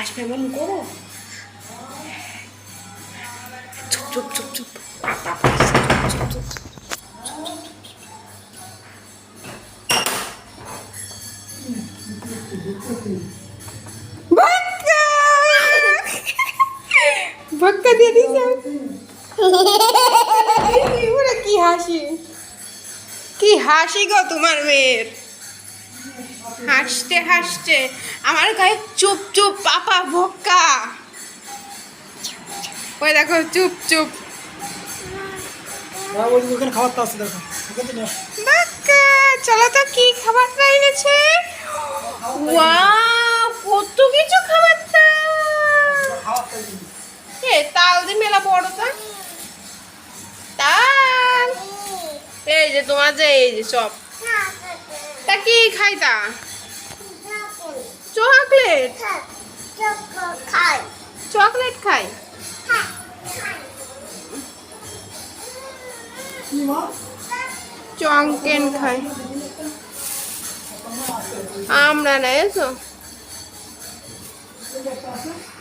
কেমন করো চুপ চুপ চুপ চুপ চুপ চুপ ভক্কা দিয়ে দিছে ওরা কি হাসি গো তোমার মেয়ের হাসতে হাসতে আমার গায়ে চুপ চুপ পাপা ভক্কা ওই দেখো চুপ চুপ চলো তো কি খাবারটা এনেছে ওয়াও কত কিছু খাবারটা তাল দি মেলা বড়টা তাল এই যে তোমার যে এই যে সব তা কি খাইতা চকলেট চকলেট খাই চংকেন খাই আমরা না এসো